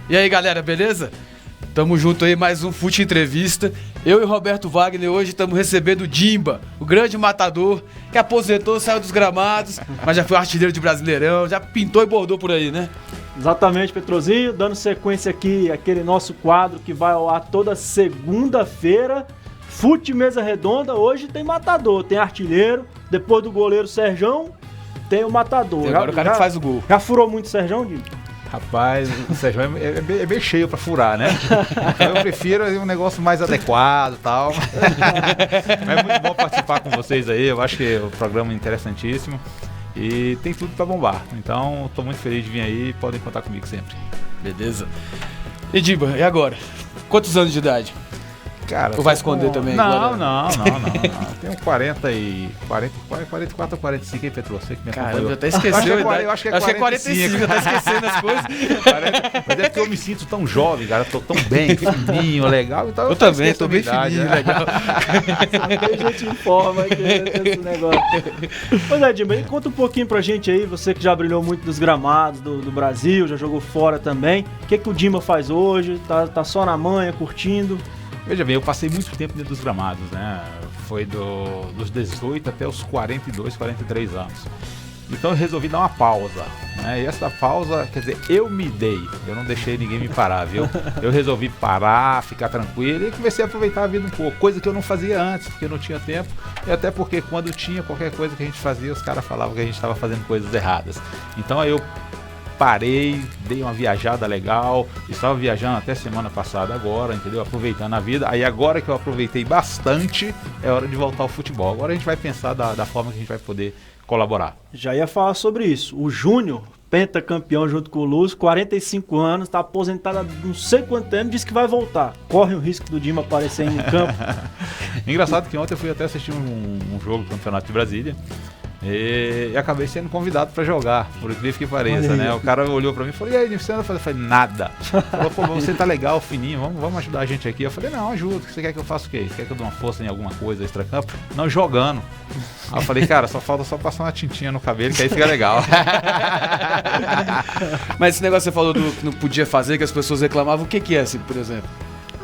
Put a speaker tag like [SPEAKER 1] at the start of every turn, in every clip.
[SPEAKER 1] E aí, galera, beleza? Tamo junto aí, mais um Fute Entrevista. Eu e Roberto Wagner hoje estamos recebendo o Dimba, o grande matador, que aposentou, saiu dos gramados, mas já foi artilheiro de Brasileirão, já pintou e bordou por aí, né?
[SPEAKER 2] Exatamente, Petrozinho, dando sequência aqui, aquele nosso quadro que vai ao ar toda segunda-feira. Fute Mesa Redonda, hoje tem matador, tem artilheiro, depois do goleiro Serjão, tem o matador.
[SPEAKER 1] E agora o cara que faz o gol.
[SPEAKER 2] Já furou muito o Serjão, Dimba?
[SPEAKER 3] Rapaz, o Sérgio é bem cheio pra furar, né? Então eu prefiro um negócio mais adequado e tal. Mas é muito bom participar com vocês aí, eu acho que o programa é interessantíssimo e tem tudo pra bombar. Então tô muito feliz de vir aí, podem contar comigo sempre.
[SPEAKER 1] Beleza. E Dimba, e agora? Quantos anos de idade?
[SPEAKER 3] Cara,
[SPEAKER 1] ou vai esconder também?
[SPEAKER 3] Não. Tenho 44 ou 45, hein, Petro? Você que me acompanhou.
[SPEAKER 1] Caramba, até esqueceu.
[SPEAKER 3] Eu acho que é 45,
[SPEAKER 1] eu tô esquecendo as coisas.
[SPEAKER 3] Mas é porque eu me sinto tão jovem, cara. Tô tão bem, fininho, legal. Então
[SPEAKER 1] eu também, tô bem fininho, legal.
[SPEAKER 2] Tem gente em forma aqui nesse negócio. Pois é, Dimba, conta um pouquinho pra gente aí, você que já brilhou muito nos gramados do Brasil, já jogou fora também. O que o Dimba faz hoje? Tá só na manha, curtindo?
[SPEAKER 3] Veja bem, eu passei muito tempo dentro dos gramados, né? Foi dos 18 até os 42, 43 anos. Então eu resolvi dar uma pausa, né? E essa pausa, quer dizer, eu me dei, eu não deixei ninguém me parar, viu? Eu resolvi parar, ficar tranquilo e comecei a aproveitar a vida um pouco, coisa que eu não fazia antes, porque eu não tinha tempo, e até porque quando tinha qualquer coisa que a gente fazia, os caras falavam que a gente estava fazendo coisas erradas. Então aí eu parei, dei uma viajada legal, estava viajando até semana passada agora, entendeu? Aproveitando a vida. Aí agora que eu aproveitei bastante, é hora de voltar ao futebol. Agora a gente vai pensar da forma que a gente vai poder colaborar.
[SPEAKER 2] Já ia falar sobre isso. O Júnior, pentacampeão junto com o Lúcio, 45 anos, está aposentado há não sei quanto tempo, disse que vai voltar. Corre o risco do Dimba aparecer em campo.
[SPEAKER 3] Engraçado que ontem eu fui até assistir um jogo do Campeonato de Brasília. E acabei sendo convidado pra jogar, por incrível que pareça, né? O cara olhou pra mim e falou: e aí, você anda fazendo? Eu falei: nada. Falou: pô, você tá legal, fininho, vamos ajudar a gente aqui. Eu falei: não, ajuda, você quer que eu faça o quê? Você quer que eu dê uma força em alguma coisa extra-campo? Não, jogando. Aí eu falei: cara, só falta passar uma tintinha no cabelo, que aí fica legal.
[SPEAKER 1] Mas esse negócio que você falou que não podia fazer, que as pessoas reclamavam, o que é assim, por exemplo?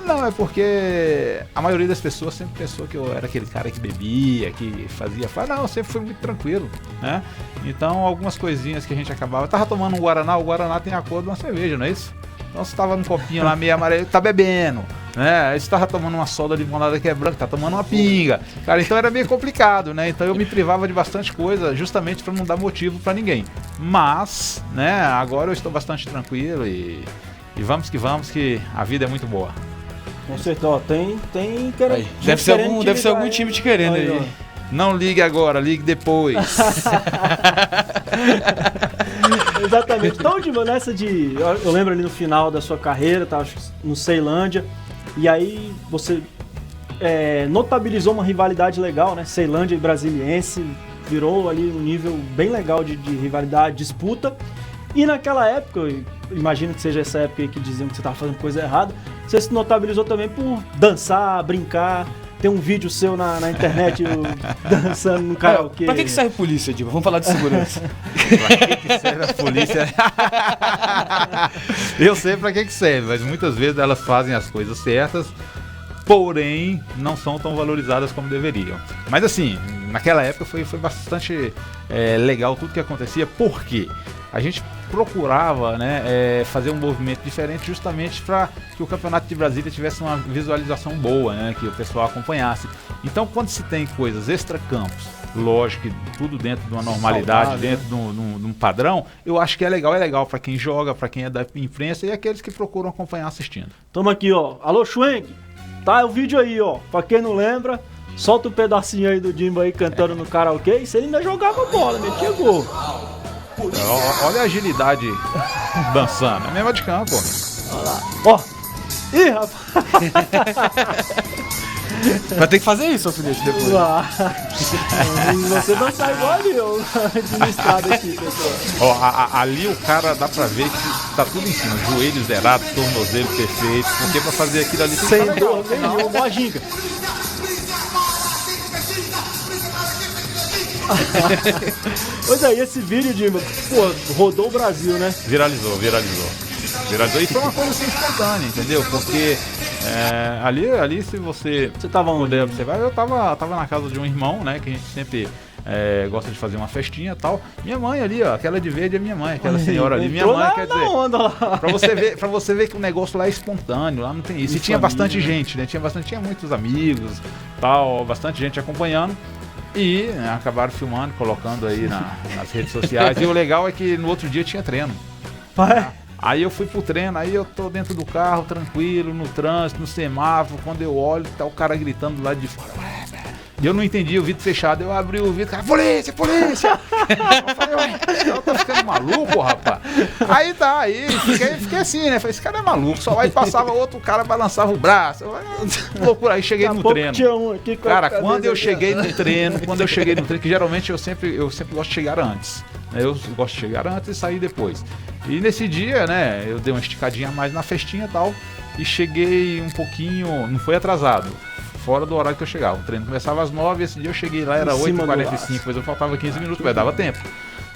[SPEAKER 3] Não, é porque a maioria das pessoas sempre pensou que eu era aquele cara que bebia, que fazia... Não, eu sempre fui muito tranquilo, né? Então, algumas coisinhas que a gente acabava... Eu tava tomando um Guaraná, o Guaraná tem a cor de uma cerveja, não é isso? Então, você tava num copinho lá meio amarelo, tá bebendo, né? Aí você tava tomando uma soda limonada que é branca, tá tomando uma pinga. Cara, então era meio complicado, né? Então eu me privava de bastante coisa, justamente para não dar motivo para ninguém. Mas, né, agora eu estou bastante tranquilo e vamos que a vida é muito boa.
[SPEAKER 2] Com certeza, ó, tem
[SPEAKER 1] deve ser algum time te querendo aí.
[SPEAKER 3] Não ligue agora, ligue depois.
[SPEAKER 2] Exatamente. Então, Dimba, nessa de... Eu lembro ali no final da sua carreira, tava no Ceilândia, e aí você notabilizou uma rivalidade legal, né? Ceilândia e Brasiliense, virou ali um nível bem legal de rivalidade, disputa. E naquela época, eu imagino que seja essa época aí que diziam que você estava fazendo coisa errada, você se notabilizou também por dançar, brincar. Tem um vídeo seu na internet dançando no karaokê.
[SPEAKER 1] Pra que serve polícia, Dimba? Vamos falar de segurança.
[SPEAKER 3] Pra que serve a polícia? Eu sei pra que serve, mas muitas vezes elas fazem as coisas certas, porém não são tão valorizadas como deveriam. Mas assim, naquela época foi bastante legal tudo que acontecia, porque a gente procurava, né, fazer um movimento diferente justamente para que o Campeonato de Brasília tivesse uma visualização boa, né, que o pessoal acompanhasse. Então, quando se tem coisas extra-campos, lógico que tudo dentro de uma normalidade, saudável, dentro de um padrão, eu acho que é legal para quem joga, para quem é da imprensa e aqueles que procuram acompanhar assistindo.
[SPEAKER 2] Tamo aqui, ó. Alô, Schwenk, tá o vídeo aí, ó. Pra quem não lembra, solta um pedacinho aí do Dimba aí cantando no karaokê. Isso ele ainda jogava bola, metia gol.
[SPEAKER 3] Olha a agilidade dançando, é mesmo de campo.
[SPEAKER 2] Olha lá. Ó. Ih, rapaz.
[SPEAKER 1] Vai ter que fazer isso, Alfinete, depois.
[SPEAKER 2] Você não sai igual ali, ó. Administrado aqui, pessoal.
[SPEAKER 3] Ó, ali o cara dá pra ver que tá tudo em cima. Joelho zerado, tornozelo perfeito. Porque pra fazer aquilo ali tem
[SPEAKER 2] sem dor nenhuma, igual a ginga. Pois é, esse vídeo, Dimba, pô, rodou o Brasil, né?
[SPEAKER 3] Viralizou. viralizou. E foi uma coisa assim espontânea, entendeu? Porque ali se você
[SPEAKER 2] tava onde?
[SPEAKER 3] puder observar, eu tava na casa de um irmão, né? Que a gente sempre gosta de fazer uma festinha e tal. Minha mãe ali, ó, aquela de verde é minha mãe, aquela senhora ali, minha mãe, quer dizer.
[SPEAKER 2] Onda lá.
[SPEAKER 3] Pra você ver que o negócio lá é espontâneo, lá não tem isso. E tinha bastante gente, né? Tinha muitos amigos, tal, bastante gente acompanhando. E acabaram filmando, colocando aí nas redes sociais. E o legal é que no outro dia tinha treino. Aí eu fui pro treino, aí eu tô dentro do carro, tranquilo, no trânsito, no semáforo. Quando eu olho, tá o cara gritando lá de fora. E eu não entendi, o vidro fechado, eu abri o vidro, cara, polícia! Eu falei, ué, eu tô ficando maluco, rapaz. Aí tá, fiquei assim, né? Falei, esse cara é maluco, só vai passava outro cara, balançava o braço. Loucura, aí cheguei no treino. Cara, quando eu cheguei no treino, que geralmente eu sempre gosto de chegar antes. Eu gosto de chegar antes e sair depois. E nesse dia, né, eu dei uma esticadinha a mais na festinha e tal, e cheguei um pouquinho, não foi atrasado. Fora do horário que eu chegava. O treino começava às 9, esse dia eu cheguei lá, era 8h45, mas eu faltava 15 minutos, mas dava tempo.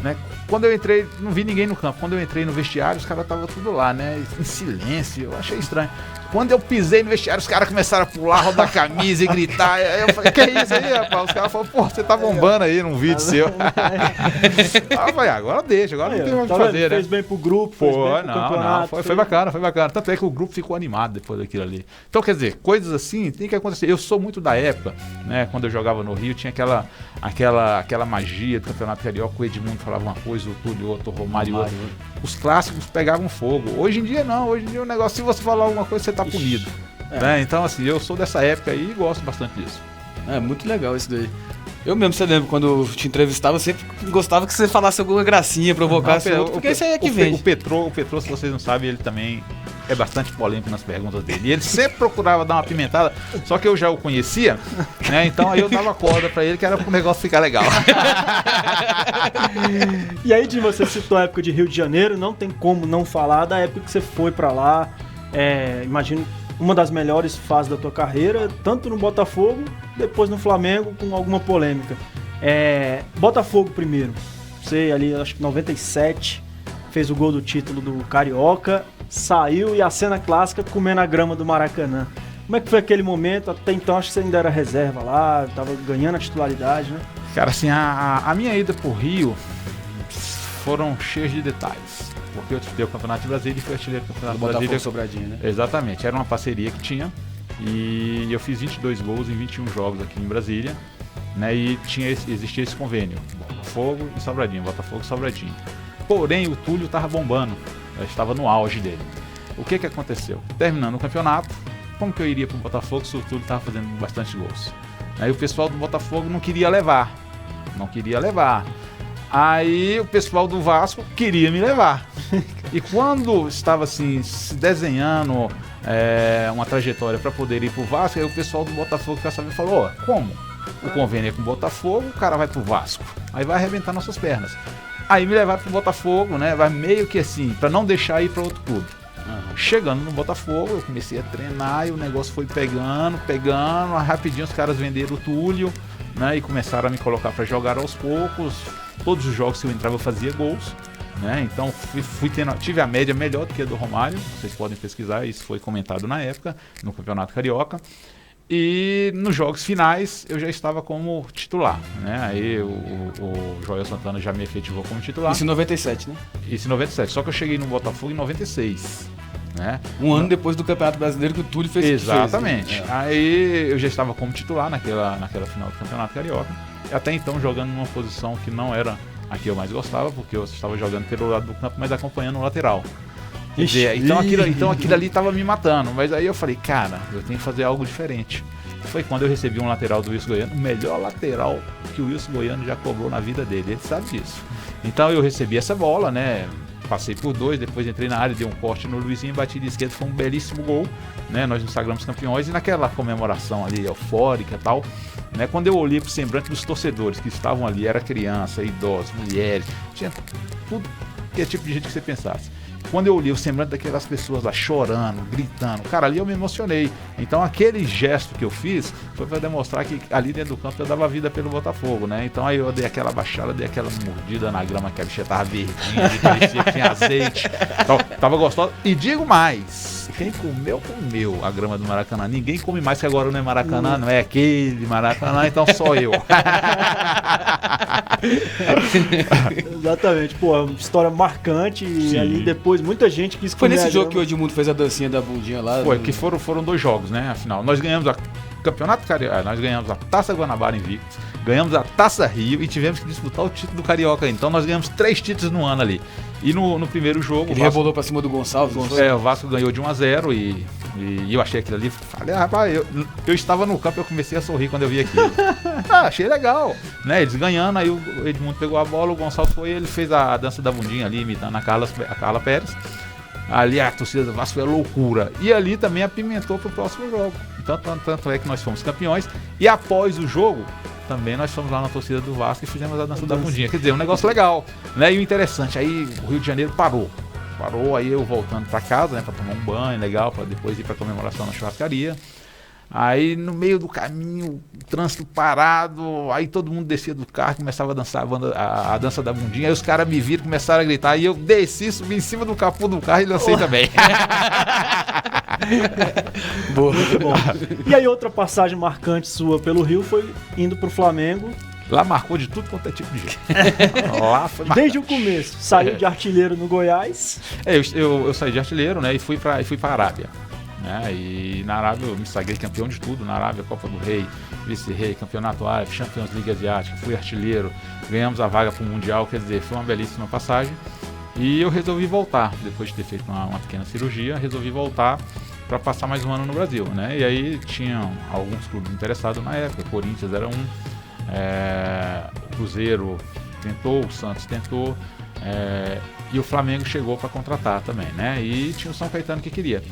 [SPEAKER 3] Né? Quando eu entrei, não vi ninguém no campo. Quando eu entrei no vestiário, os caras estavam tudo lá, né? Em silêncio, eu achei estranho. Quando eu pisei no vestiário, os caras começaram a pular, rodar a camisa e gritar. Aí eu falei, que é isso aí, rapaz? Os caras falaram, pô, você tá bombando aí num vídeo seu. Aí eu falei, agora deixa, agora não tem mais o que fazer, né?
[SPEAKER 2] Fez bem pro grupo, fez bem pro campeonato.
[SPEAKER 3] Foi bacana. Tanto é que o grupo ficou animado depois daquilo ali. Então, quer dizer, coisas assim tem que acontecer. Eu sou muito da época, né? Quando eu jogava no Rio, tinha aquela magia do Campeonato Carioca. O Edmundo falava uma coisa, o Túlio outro, o Romário outro. Os clássicos pegavam fogo. Hoje em dia não, hoje em dia o negócio, se você falar alguma coisa, você tá punido. Né? Então, assim, eu sou dessa época aí e gosto bastante disso.
[SPEAKER 1] É muito legal isso daí. Eu mesmo, você lembra, quando eu te entrevistava, eu sempre gostava que você falasse alguma gracinha, provocasse outro, porque isso aí é que vem.
[SPEAKER 3] O Petrô, se vocês não sabem, ele também é bastante polêmico nas perguntas dele. E ele sempre procurava dar uma pimentada, só que eu já o conhecia, né? Então aí eu dava corda pra ele, que era pro negócio ficar legal.
[SPEAKER 2] E aí, Dima, você citou a época de Rio de Janeiro, não tem como não falar da época que você foi pra lá. Imagino uma das melhores fases da tua carreira, tanto no Botafogo, depois no Flamengo, com alguma polêmica. Botafogo primeiro, você ali, acho que 97, fez o gol do título do Carioca, saiu e a cena clássica comendo a grama do Maracanã. Como é que foi aquele momento? Até então acho que você ainda era reserva lá, tava ganhando a titularidade, né?
[SPEAKER 3] Cara, assim, a minha ida pro Rio foram cheias de detalhes. Porque eu disputei o Campeonato de Brasília e fui artilheiro do Campeonato de Brasília.
[SPEAKER 1] Sobradinho, né?
[SPEAKER 3] Exatamente, era uma parceria que tinha. E eu fiz 22 gols em 21 jogos aqui em Brasília. Né, e existia esse convênio, Botafogo e Sobradinho, Botafogo e Sobradinho. Porém, o Túlio estava bombando, estava no auge dele. O que aconteceu? Terminando o campeonato, como que eu iria para o Botafogo se o Túlio estava fazendo bastante gols? Aí o pessoal do Botafogo não queria levar. Aí o pessoal do Vasco queria me levar. E quando estava assim, se desenhando uma trajetória para poder ir pro Vasco, aí o pessoal do Botafogo falou, como? O convênio é com o Botafogo, o cara vai pro Vasco. Aí vai arrebentar nossas pernas. Aí me levaram pro Botafogo, né? Vai meio que assim, para não deixar ir para outro clube. Chegando no Botafogo, eu comecei a treinar e o negócio foi pegando, rapidinho os caras venderam o Túlio, né? E começaram a me colocar para jogar aos poucos. Todos os jogos que eu entrava eu fazia gols, né? Então tive a média melhor do que a do Romário, vocês podem pesquisar, isso foi comentado na época, no Campeonato Carioca. E nos jogos finais eu já estava como titular, né? Aí o Joel Santana já me efetivou como titular.
[SPEAKER 1] Isso em 97, né?
[SPEAKER 3] Isso em 97, só que eu cheguei no Botafogo em 96. Né?
[SPEAKER 1] Um ano depois do Campeonato Brasileiro que o Túlio fez.
[SPEAKER 3] Exatamente.
[SPEAKER 1] Fez, né?
[SPEAKER 3] Aí eu já estava como titular naquela final do Campeonato Carioca. Até então jogando numa posição que não era a que eu mais gostava, porque eu estava jogando pelo lado do campo, mas acompanhando o lateral. Quer dizer, então aquilo ali estava me matando. Mas aí eu falei, cara, eu tenho que fazer algo diferente. Foi quando eu recebi um lateral do Wilson Goiano, o melhor lateral que o Wilson Goiano já cobrou na vida dele, ele sabe disso. Então eu recebi essa bola, né? Passei por dois, depois entrei na área, dei um corte no Luizinho, bati de esquerda, foi um belíssimo gol, né? Nós nos sagramos campeões e naquela comemoração ali eufórica e tal, né? Quando eu olhei pro semblante dos torcedores que estavam ali, era criança, idosos, mulheres, tinha tudo que é tipo de gente que você pensasse. quando eu li o semblante daquelas pessoas lá chorando, gritando, cara, ali eu me emocionei. Então aquele gesto que eu fiz foi para demonstrar que ali dentro do campo eu dava vida pelo Botafogo, né? Então aí eu dei aquela baixada, dei aquela mordida na grama, que a bicha tava verdinha, parecia que tinha azeite, tava gostosa. E digo mais, quem comeu, comeu a grama do Maracanã. Ninguém come mais, que agora não é Maracanã, não é aquele Maracanã, então só eu.
[SPEAKER 2] Exatamente, pô, uma história marcante. E ali depois muita gente quis
[SPEAKER 1] Foi
[SPEAKER 2] comer
[SPEAKER 1] nesse
[SPEAKER 2] a
[SPEAKER 1] jogo que o
[SPEAKER 2] grama.
[SPEAKER 1] Edmundo fez a dancinha da bundinha lá?
[SPEAKER 3] Foi, que foram 2 jogos, né? Afinal, nós ganhamos a Campeonato Carioca, nós ganhamos a Taça Guanabara Invictus, ganhamos a Taça Rio e tivemos que disputar o título do Carioca. Então nós ganhamos 3 títulos no ano ali. E no primeiro jogo...
[SPEAKER 1] Ele rebolou pra cima do Gonçalves.
[SPEAKER 3] O Vasco ganhou de 1-0 e eu achei aquilo ali, falei, rapaz, eu estava no campo, eu comecei a sorrir quando eu vi aquilo. Achei legal, né? Eles ganhando, aí o Edmundo pegou a bola, o Gonçalves foi, ele fez a dança da bundinha ali, imitando a Carla Pérez. Ali a torcida do Vasco foi loucura. E ali também apimentou pro próximo jogo. Então, tanto é que nós fomos campeões. E após o jogo, também nós fomos lá na torcida do Vasco e fizemos a dança da bundinha. Quer dizer, um negócio legal, né? E o interessante, aí o Rio de Janeiro parou, aí eu voltando para casa, né, para tomar um banho legal, para depois ir para comemoração na churrascaria. Aí no meio do caminho, o trânsito parado, aí todo mundo descia do carro, começava a dançar a dança da bundinha, aí os caras me viram, começaram a gritar, e eu desci, subi em cima do capô do carro e lancei também.
[SPEAKER 2] Boa, muito bom. E aí outra passagem marcante sua pelo Rio foi indo pro Flamengo.
[SPEAKER 3] Lá marcou de tudo quanto é tipo de jeito. Lá foi marcante.
[SPEAKER 2] Desde o começo, saiu de artilheiro no Goiás.
[SPEAKER 3] Eu saí de artilheiro, né, e fui para a Arábia. Né, e na Arábia eu me sagrei campeão de tudo. Na Arábia, Copa do Rei, Vice-Rei, Campeonato Árabe, Champions League Asiática, fui artilheiro, ganhamos a vaga para o Mundial, quer dizer, foi uma belíssima passagem. E eu resolvi voltar, depois de ter feito uma pequena cirurgia, resolvi voltar para passar mais um ano no Brasil, né? E aí tinham alguns clubes interessados na época, o Corinthians era um, o Cruzeiro tentou, o Santos tentou, e o Flamengo chegou para contratar também, né? E tinha o São Caetano que queria.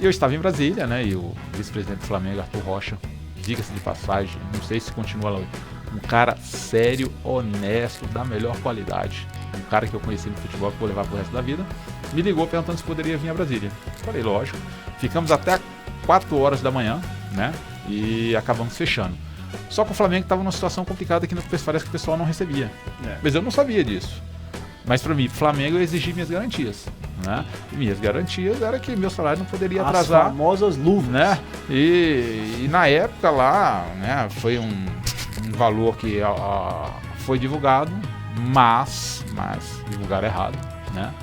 [SPEAKER 3] E eu estava em Brasília, né? E o vice-presidente do Flamengo, Arthur Rocha, diga-se de passagem, não sei se continua lá, um cara sério, honesto, da melhor qualidade, um cara que eu conheci no futebol que vou levar pro resto da vida, me ligou perguntando se poderia vir a Brasília. Falei, lógico. Ficamos até 4 horas da manhã, né? E acabamos fechando. Só que o Flamengo estava numa situação complicada que parece que o pessoal não recebia. Mas eu não sabia disso. Mas para mim, Flamengo, eu exigi minhas garantias, né? E minhas garantias era que meu salário não poderia atrasar.
[SPEAKER 2] As famosas luvas,
[SPEAKER 3] né? E na época lá, né, foi um valor que foi divulgado, mas divulgaram errado, né?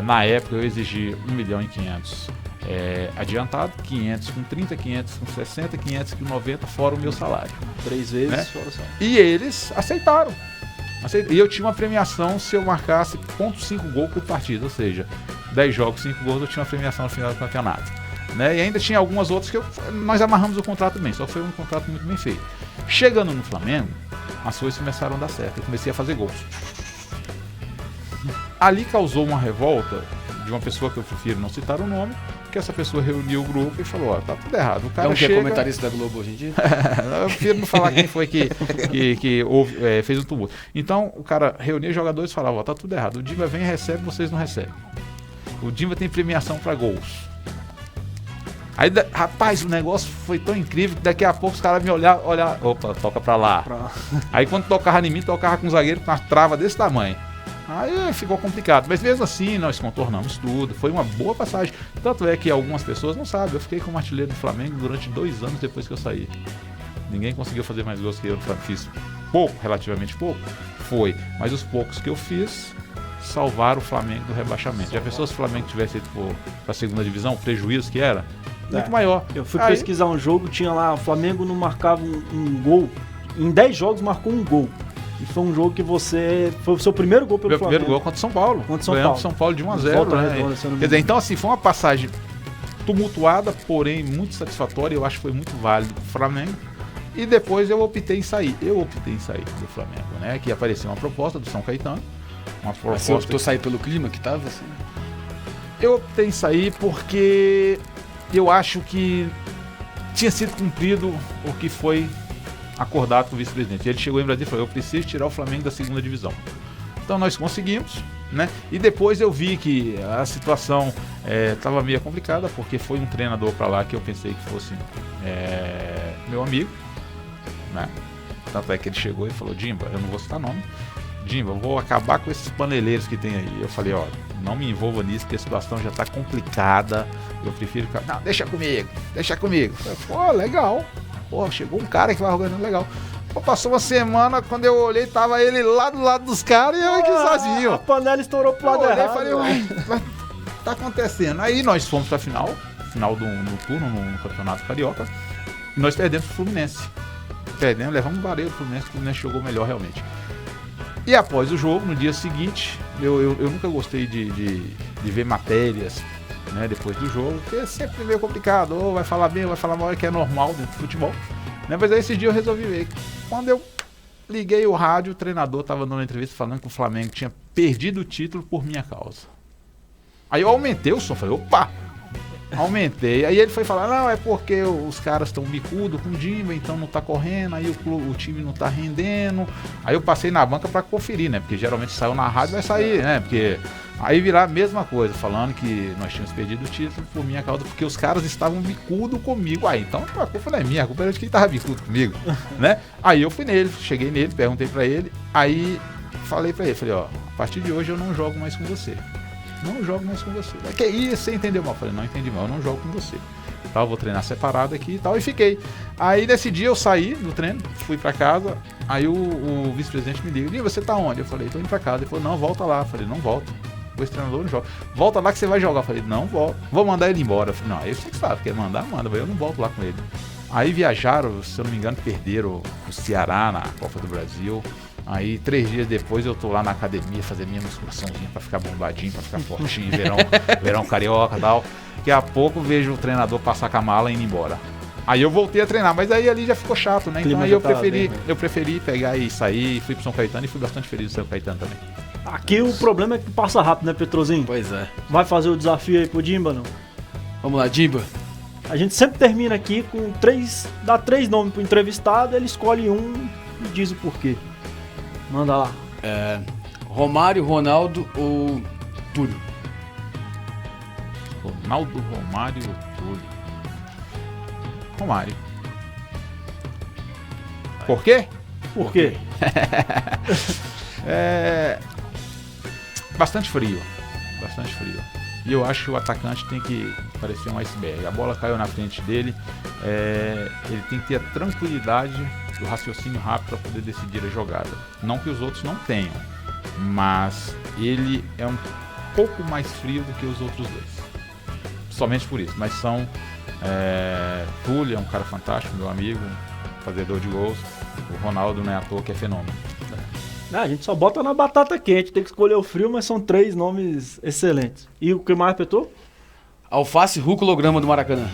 [SPEAKER 3] Na época eu exigi 1.500.000 adiantado, 500 com 30, 500 com 60, 500 com 90, fora o meu salário.
[SPEAKER 2] 3 vezes,
[SPEAKER 3] né?
[SPEAKER 2] fora o salário.
[SPEAKER 3] E eles aceitaram. E eu tinha uma premiação se eu marcasse 0,5 gol por partida, ou seja, 10 jogos, 5 gols, eu tinha uma premiação no final do campeonato. Né? E ainda tinha algumas outras que nós amarramos o contrato bem, só foi um contrato muito bem feito. Chegando no Flamengo, as coisas começaram a dar certo, eu comecei a fazer gols. Ali causou uma revolta de uma pessoa que eu prefiro não citar o nome, que essa pessoa reuniu o grupo e falou, tá tudo errado. O cara chega...
[SPEAKER 1] comentarista da Globo hoje em dia?
[SPEAKER 3] Eu prefiro não falar quem foi que fez o tumulto. Então, o cara reunia os jogadores e falava, tá tudo errado. O Dimba vem e recebe, vocês não recebem. O Dimba tem premiação para gols. Aí, rapaz, o negócio foi tão incrível que daqui a pouco os caras me olhar, opa, toca pra lá. Aí quando tocava em mim, tocava com um zagueiro com uma trava desse tamanho. Aí ficou complicado, mas mesmo assim nós contornamos tudo, foi uma boa passagem. Tanto é que algumas pessoas não sabem, eu fiquei como artilheiro do Flamengo durante 2 anos depois que eu saí. Ninguém conseguiu fazer mais gols que eu, fiz pouco, relativamente pouco, mas os poucos que eu fiz salvaram o Flamengo do rebaixamento. Já pensou se o Flamengo tivesse ido para a segunda divisão, o prejuízo que era? Muito maior.
[SPEAKER 2] Eu fui pesquisar um jogo, tinha lá, o Flamengo não marcava um gol, em 10 jogos marcou um gol. E foi um jogo que foi o seu primeiro gol pelo Flamengo.
[SPEAKER 3] Meu primeiro gol contra o São Paulo. Ganhamos São Paulo de 1-0. Né? Quer dizer, então assim, foi uma passagem tumultuada, porém muito satisfatória. Eu acho que foi muito válido pro Flamengo. E depois eu optei em sair. Do Flamengo, né? Que apareceu uma proposta do São Caetano.
[SPEAKER 1] Mas você optou sair pelo clima que tava assim?
[SPEAKER 3] Eu optei em sair porque eu acho que tinha sido cumprido o que foi acordado com o vice-presidente. Ele chegou em Brasília e falou, eu preciso tirar o Flamengo da segunda divisão. Então nós conseguimos, né? E depois eu vi que a situação estava meio complicada, porque foi um treinador para lá que eu pensei que fosse meu amigo, né? Tanto é que ele chegou e falou: Dimba, eu não vou citar nome, Dimba, eu vou acabar com esses paneleiros que tem aí. Eu falei: ó, não me envolva nisso, porque a situação já tá complicada, eu prefiro ficar... Não, deixa comigo. Eu falei: pô, legal, pô, chegou um cara que vai organizando legal. Pô, passou uma semana, quando eu olhei, tava ele lá do lado dos caras e eu aqui sozinho.
[SPEAKER 2] A panela estourou pro lado errado.
[SPEAKER 3] Eu falei: uai, tá acontecendo. Aí nós fomos pra final do turno no Campeonato Carioca, e nós perdemos pro Fluminense. Levamos um vareio pro Fluminense, o Fluminense jogou melhor realmente. E após o jogo, no dia seguinte, eu nunca gostei de ver matérias, né, depois do jogo, porque é sempre meio complicado, ou vai falar bem, ou vai falar mal, que é normal dentro do futebol. Né, mas aí esse dia eu resolvi ver. Quando eu liguei o rádio, o treinador estava dando uma entrevista falando que o Flamengo tinha perdido o título por minha causa. Aí eu aumentei o som, falei: opa! Aumentei. Aí ele foi falar: não, é porque os caras estão bicudo com o Dimba, então não tá correndo, aí o time não tá rendendo. Aí eu passei na banca pra conferir, né? Porque geralmente saiu na rádio, vai sair, né? Porque aí virar a mesma coisa, falando que nós tínhamos perdido o título por minha causa, porque os caras estavam bicudo comigo. Aí então a culpa não é minha, a culpa era de quem tava bicudo comigo, né? Aí eu fui nele, cheguei nele, perguntei pra ele, aí falei pra ele, falei: ó, a partir de hoje eu não jogo mais com você. Não jogo mais com você. Que isso, você entendeu mal? Eu falei: não entendi mal, eu não jogo com você. Tá, eu vou treinar separado aqui e tal, e fiquei. Aí nesse dia eu saí do treino, fui pra casa, aí o vice-presidente me liga: você tá onde? Eu falei: tô indo pra casa. Ele falou: não, volta lá. Eu falei: não volto. O ex-treinador não joga. Volta lá que você vai jogar. Eu falei: não volto. Vou mandar ele embora. Eu falei: não, aí você que sabe, quer mandar, manda, eu não volto lá com ele. Aí viajaram, se eu não me engano, perderam o Ceará na Copa do Brasil. Aí 3 dias depois eu tô lá na academia fazendo minha musculaçãozinha pra ficar bombadinho, pra ficar fortinho, verão carioca e tal. Daqui a pouco vejo o treinador passar com a mala e indo embora. Aí eu voltei a treinar, mas aí ali já ficou chato, né? Então aí eu preferi pegar e sair, fui pro São Caetano e fui bastante feliz no São Caetano também.
[SPEAKER 2] Aqui o problema é que passa rápido, né, Petrozinho?
[SPEAKER 1] Pois é.
[SPEAKER 2] Vai fazer o desafio aí pro Dimba, não?
[SPEAKER 1] Vamos lá, Dimba.
[SPEAKER 2] A gente sempre termina aqui com dá 3 nomes pro entrevistado, ele escolhe um e diz o porquê. Manda lá.
[SPEAKER 1] Romário, Ronaldo ou Túlio?
[SPEAKER 3] Ronaldo, Romário ou Túlio? Romário. Por quê?
[SPEAKER 2] Por quê?
[SPEAKER 3] Bastante frio. Bastante frio. E eu acho que o atacante tem que parecer um iceberg. A bola caiu na frente dele, ele tem que ter a tranquilidade do raciocínio rápido para poder decidir a jogada. Não que os outros não tenham, mas ele é um pouco mais frio do que os outros dois. Somente por isso. Mas são... Túlio é um cara fantástico, meu amigo, fazedor de gols. O Ronaldo não é à toa que é fenômeno.
[SPEAKER 2] A gente só bota na batata quente, tem que escolher o frio, mas são 3 nomes excelentes. E o que mais, Petô?
[SPEAKER 1] Alface, rúcula ou grama do Maracanã?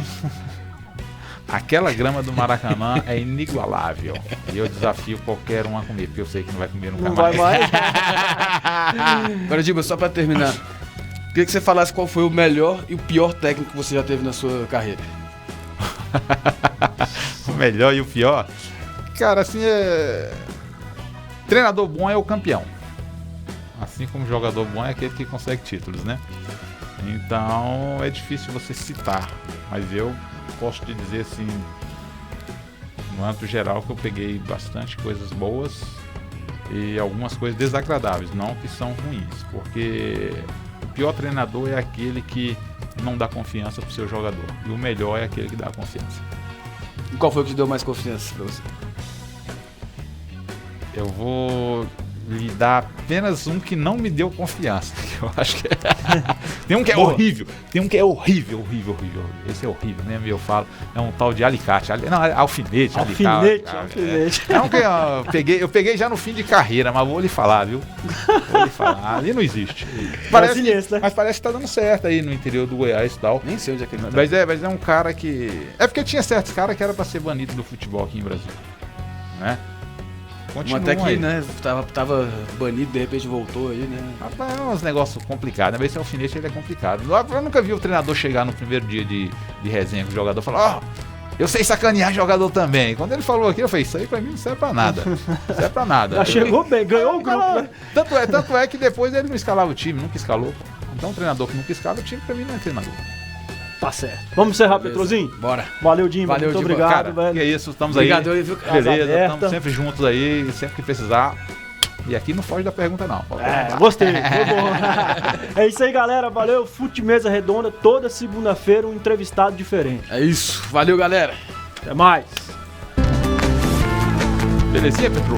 [SPEAKER 3] Aquela grama do Maracanã é inigualável. E eu desafio qualquer um a comer, porque eu sei que não vai comer nunca
[SPEAKER 2] Não
[SPEAKER 3] mais.
[SPEAKER 2] vai mais?
[SPEAKER 1] Agora, Dimba, só pra terminar, queria que você falasse qual foi o melhor e o pior técnico que você já teve na sua carreira.
[SPEAKER 3] O melhor e o pior? Cara, assim, treinador bom é o campeão. Assim como jogador bom é aquele que consegue títulos, né? Então é difícil você citar, mas eu posso te dizer assim, no âmbito geral, que eu peguei bastante coisas boas e algumas coisas desagradáveis, não que são ruins, porque o pior treinador é aquele que não dá confiança pro seu jogador, e o melhor é aquele que dá confiança.
[SPEAKER 1] E qual foi o que te deu mais confiança pra você?
[SPEAKER 3] Eu vou lhe dar apenas um que não me deu confiança. Eu acho que tem um que é horrível. Tem um que é horrível. Esse é horrível mesmo, eu falo. É um tal de alicate. Não, é alfinete.
[SPEAKER 2] Alfinete.
[SPEAKER 3] É um que eu peguei já no fim de carreira, mas vou lhe falar, viu? Vou lhe falar. Ali não existe. Mas parece que tá dando certo aí no interior do Goiás e tal.
[SPEAKER 1] Nem sei onde é que ele tá.
[SPEAKER 3] Mas é um cara que... É porque tinha certos caras que era pra ser banido do futebol aqui em Brasília. Né?
[SPEAKER 1] Continua até que, aí, né, tava banido, de repente voltou aí, né?
[SPEAKER 3] Rapaz, é uns negócios complicados, né? Esse alfinete ele é complicado. Eu nunca vi o treinador chegar no primeiro dia de resenha com o jogador e falar: eu sei sacanear jogador também. Quando ele falou aqui, eu falei, isso aí pra mim não serve pra nada. Não serve pra nada.
[SPEAKER 2] Já chegou bem, ganhou o grupo, né?
[SPEAKER 3] Tanto é que depois ele não escalava o time, nunca escalou. Então um treinador que nunca escala o time, pra mim não é treinador.
[SPEAKER 2] Tá certo. Vamos encerrar,
[SPEAKER 1] Beleza.
[SPEAKER 2] Petrozinho?
[SPEAKER 1] Bora.
[SPEAKER 2] Valeu, Dimba.
[SPEAKER 1] Valeu,
[SPEAKER 2] Muito
[SPEAKER 1] Dimba.
[SPEAKER 2] obrigado,
[SPEAKER 3] Cara,
[SPEAKER 2] velho.
[SPEAKER 3] que é isso, estamos
[SPEAKER 1] Obrigado
[SPEAKER 3] aí.
[SPEAKER 1] aí, viu?
[SPEAKER 2] Casa
[SPEAKER 3] Beleza,
[SPEAKER 2] aberta.
[SPEAKER 3] estamos sempre juntos aí, sempre que precisar. E aqui não foge da pergunta, não.
[SPEAKER 2] Gostei, foi bom. É isso aí, galera. Valeu. Fute Mesa Redonda, toda segunda-feira um entrevistado diferente.
[SPEAKER 1] É isso. Valeu, galera.
[SPEAKER 2] Até mais.
[SPEAKER 3] Belezinha, Petro?